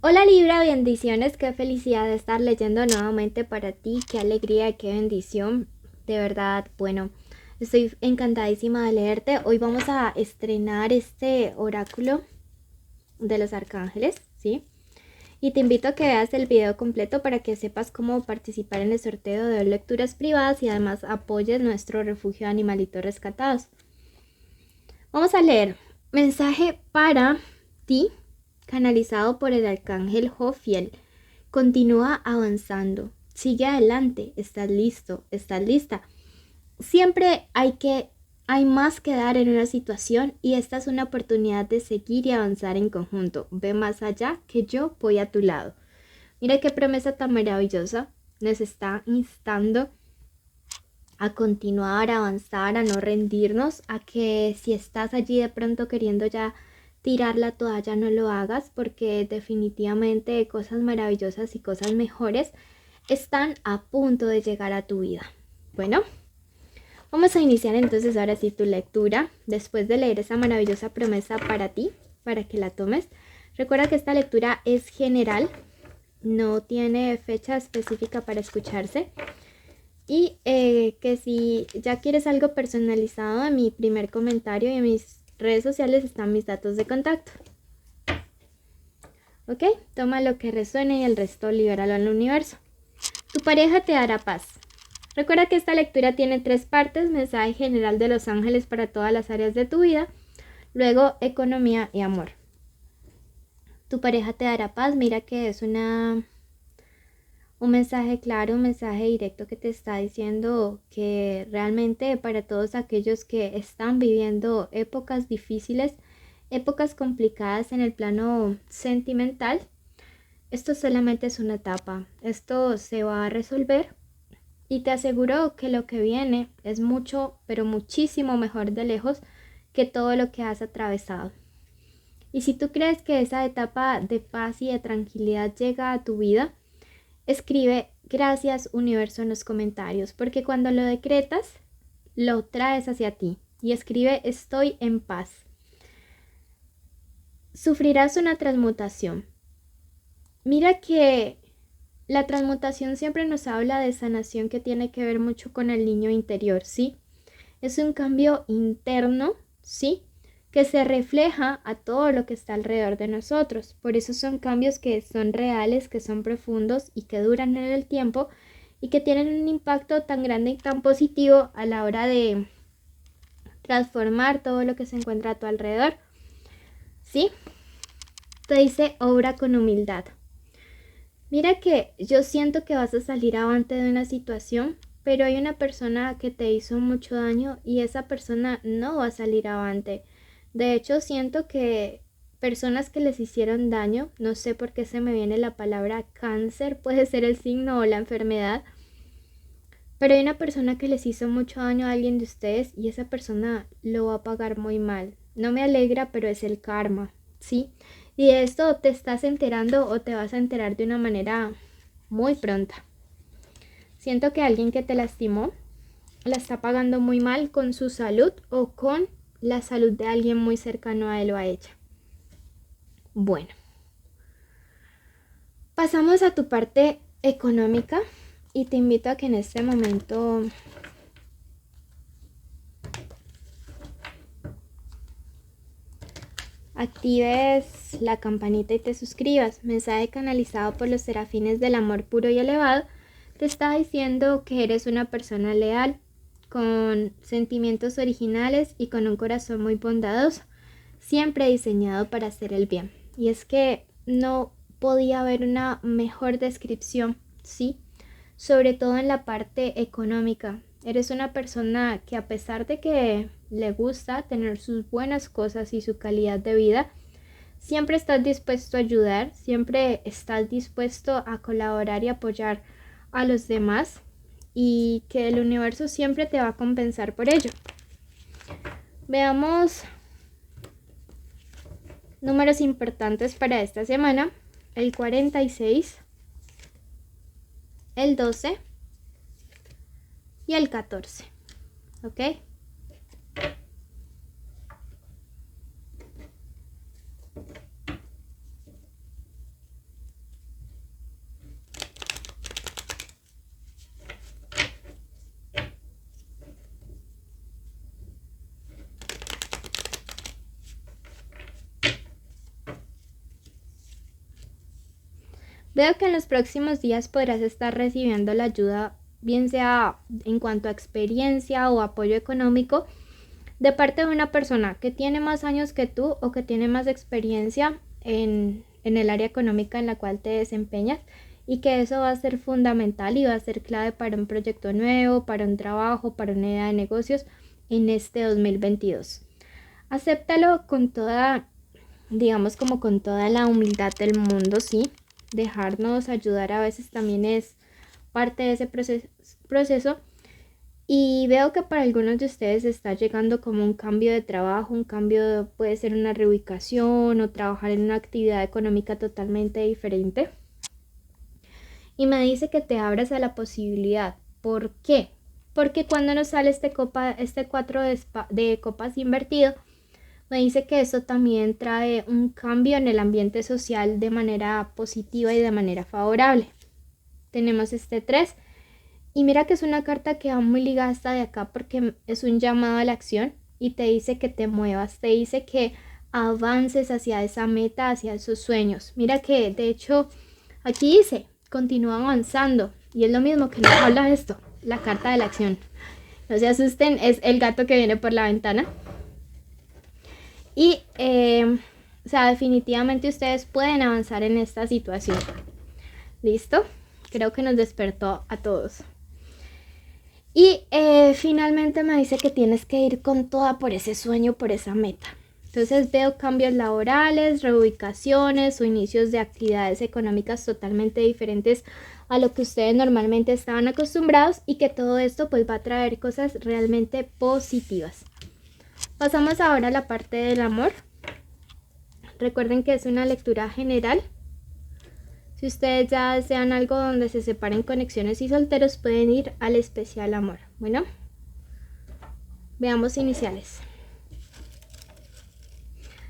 Hola Libra, bendiciones, qué felicidad de estar leyendo nuevamente para ti, qué alegría, qué bendición, de verdad, bueno, estoy encantadísima de leerte. Hoy vamos a estrenar este oráculo de los arcángeles, ¿sí? Y te invito a que veas el video completo para que sepas cómo participar en el sorteo de lecturas privadas y además apoyes nuestro refugio de animalitos rescatados. Vamos a leer mensaje para ti, canalizado por el arcángel Jofiel. Continúa avanzando, sigue adelante, estás listo, estás lista. Siempre hay más que dar en una situación y esta es una oportunidad de seguir y avanzar en conjunto. Ve más allá que yo voy a tu lado. Mira qué promesa tan maravillosa. Nos está instando a continuar, a avanzar, a no rendirnos, a que si estás allí de pronto queriendo ya tirar la toalla, no lo hagas, porque definitivamente cosas maravillosas y cosas mejores están a punto de llegar a tu vida. Bueno, vamos a iniciar entonces ahora sí tu lectura. Después de leer esa maravillosa promesa para ti, para que la tomes, recuerda que esta lectura es general, no tiene fecha específica para escucharse. Y que si ya quieres algo personalizado, en mi primer comentario y en mis redes sociales están mis datos de contacto. ¿Ok? Toma lo que resuene y el resto libéralo al universo. Tu pareja te dará paz. Recuerda que esta lectura tiene 3 partes: mensaje general de los ángeles para todas las áreas de tu vida, luego economía y amor. Tu pareja te dará paz. Mira que es un mensaje claro, un mensaje directo que te está diciendo que realmente para todos aquellos que están viviendo épocas difíciles, épocas complicadas en el plano sentimental, esto solamente es una etapa, esto se va a resolver y te aseguro que lo que viene es mucho, pero muchísimo mejor de lejos que todo lo que has atravesado. Y si tú crees que esa etapa de paz y de tranquilidad llega a tu vida, escribe gracias universo en los comentarios, porque cuando lo decretas, lo traes hacia ti. Y escribe estoy en paz. Sufrirás una transmutación. Mira que la transmutación siempre nos habla de sanación que tiene que ver mucho con el niño interior, ¿sí? Es un cambio interno, ¿sí? Que se refleja a todo lo que está alrededor de nosotros. Por eso son cambios que son reales, que son profundos y que duran en el tiempo y que tienen un impacto tan grande y tan positivo a la hora de transformar todo lo que se encuentra a tu alrededor. ¿Sí? Te dice obra con humildad. Mira que yo siento que vas a salir avante de una situación, pero hay una persona que te hizo mucho daño y esa persona no va a salir avante. De hecho, siento que personas que les hicieron daño, no sé por qué se me viene la palabra cáncer, puede ser el signo o la enfermedad, pero hay una persona que les hizo mucho daño a alguien de ustedes y esa persona lo va a pagar muy mal. No me alegra, pero es el karma, ¿sí? Y de esto te estás enterando o te vas a enterar de una manera muy pronta. Siento que alguien que te lastimó la está pagando muy mal con su salud o con la salud de alguien muy cercano a él o a ella. Bueno, pasamos a tu parte económica y te invito a que en este momento actives la campanita y te suscribas. Mensaje canalizado por los serafines del amor puro y elevado. Te está diciendo que eres una persona leal, con sentimientos originales y con un corazón muy bondadoso, siempre diseñado para hacer el bien. Y es que no podía haber una mejor descripción, ¿sí? Sobre todo en la parte económica. Eres una persona que, a pesar de que le gusta tener sus buenas cosas y su calidad de vida, siempre estás dispuesto a ayudar, siempre estás dispuesto a colaborar y apoyar a los demás y que el universo siempre te va a compensar por ello. Veamos números importantes para esta semana: el 46, el 12 y el 14. ¿Ok? Veo que en los próximos días podrás estar recibiendo la ayuda, bien sea en cuanto a experiencia o apoyo económico, de parte de una persona que tiene más años que tú o que tiene más experiencia en el área económica en la cual te desempeñas, y que eso va a ser fundamental y va a ser clave para un proyecto nuevo, para un trabajo, para una idea de negocios en este 2022. Acéptalo con toda, digamos, como con toda la humildad del mundo, ¿sí? Dejarnos ayudar a veces también es parte de ese proceso. Y veo que para algunos de ustedes está llegando como un cambio de trabajo, un cambio, puede ser una reubicación o trabajar en una actividad económica totalmente diferente. Y me dice que te abras a la posibilidad. ¿Por qué? Porque cuando nos sale este 4 de copas invertido, me dice que eso también trae un cambio en el ambiente social de manera positiva y de manera favorable. Tenemos este 3. Y mira que es una carta que va muy ligada hasta de acá porque es un llamado a la acción y te dice que te muevas, te dice que avances hacia esa meta, hacia esos sueños. Mira que de hecho aquí dice, continúa avanzando, y es lo mismo que nos habla esto, la carta de la acción. No se asusten, es el gato que viene por la ventana. Y, o sea, definitivamente ustedes pueden avanzar en esta situación. ¿Listo? Creo que nos despertó a todos. Y finalmente me dice que tienes que ir con toda por ese sueño, por esa meta. Entonces veo cambios laborales, reubicaciones o inicios de actividades económicas totalmente diferentes a lo que ustedes normalmente estaban acostumbrados, y que todo esto pues va a traer cosas realmente positivas. Pasamos ahora a la parte del amor. Recuerden que es una lectura general. Si ustedes ya desean algo donde se separen conexiones y solteros, pueden ir al especial amor. Bueno, veamos iniciales.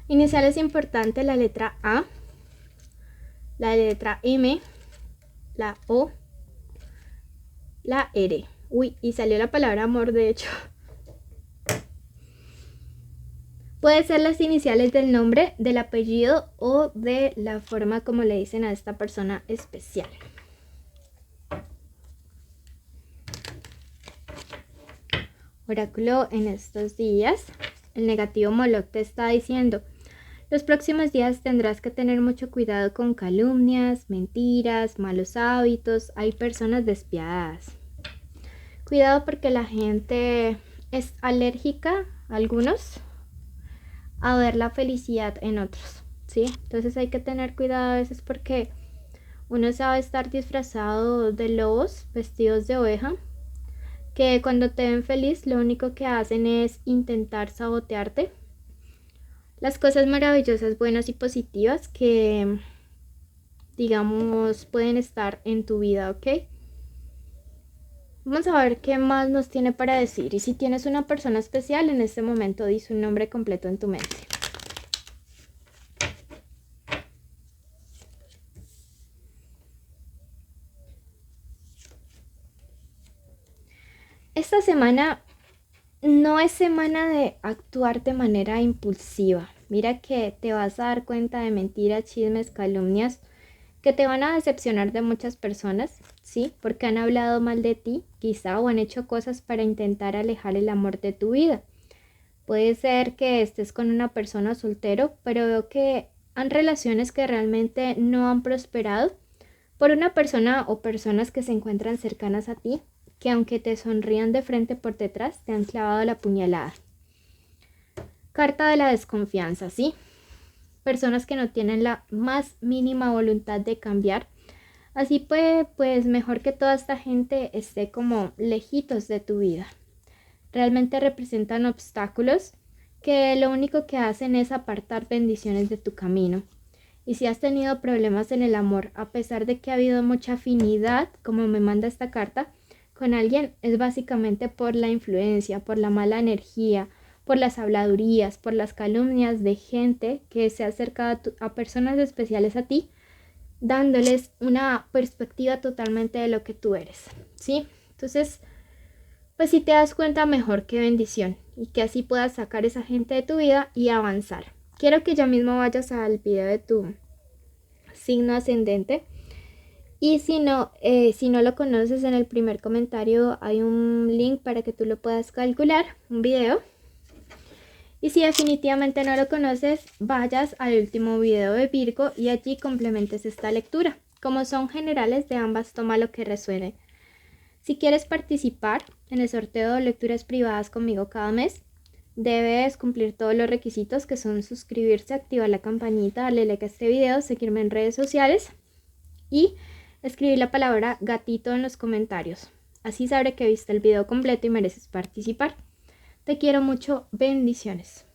Iniciales importante: la letra A, la letra M, la O, la R. Uy, y salió la palabra amor, de hecho. Puede ser las iniciales del nombre, del apellido o de la forma como le dicen a esta persona especial. Oráculo en estos días. El negativo Moloch te está diciendo: los próximos días tendrás que tener mucho cuidado con calumnias, mentiras, malos hábitos. Hay personas despiadadas. Cuidado porque la gente es alérgica, algunos, a ver la felicidad en otros, ¿sí? Entonces hay que tener cuidado a veces porque uno sabe estar disfrazado de lobos vestidos de oveja, que cuando te ven feliz lo único que hacen es intentar sabotearte las cosas maravillosas, buenas y positivas que, digamos, pueden estar en tu vida, ¿ok? Vamos a ver qué más nos tiene para decir. Y si tienes una persona especial, en este momento di su nombre completo en tu mente. Esta semana no es semana de actuar de manera impulsiva. Mira que te vas a dar cuenta de mentiras, chismes, calumnias que te van a decepcionar de muchas personas, ¿sí? Porque han hablado mal de ti, quizá, o han hecho cosas para intentar alejar el amor de tu vida. Puede ser que estés con una persona soltero, pero veo que han relaciones que realmente no han prosperado por una persona o personas que se encuentran cercanas a ti, que aunque te sonrían de frente, por detrás te han clavado la puñalada. Carta de la desconfianza, ¿sí? Personas que no tienen la más mínima voluntad de cambiar. Así pues mejor que toda esta gente esté como lejitos de tu vida. Realmente representan obstáculos que lo único que hacen es apartar bendiciones de tu camino. Y si has tenido problemas en el amor, a pesar de que ha habido mucha afinidad, como me manda esta carta, con alguien, es básicamente por la influencia, por la mala energía, por las habladurías, por las calumnias de gente que se ha acercado a personas especiales a ti, dándoles una perspectiva totalmente de lo que tú eres, ¿sí? Entonces, pues si te das cuenta, mejor, qué bendición, y que así puedas sacar esa gente de tu vida y avanzar. Quiero que ya mismo vayas al video de tu signo ascendente Y si no lo conoces, en el primer comentario hay un link para que tú lo puedas calcular, un video. Y si definitivamente no lo conoces, vayas al último video de Virgo y allí complementes esta lectura. Como son generales, de ambas toma lo que resuene. Si quieres participar en el sorteo de lecturas privadas conmigo cada mes, debes cumplir todos los requisitos, que son suscribirse, activar la campanita, darle like a este video, seguirme en redes sociales y escribir la palabra gatito en los comentarios. Así sabré que viste el video completo y mereces participar. Te quiero mucho, bendiciones.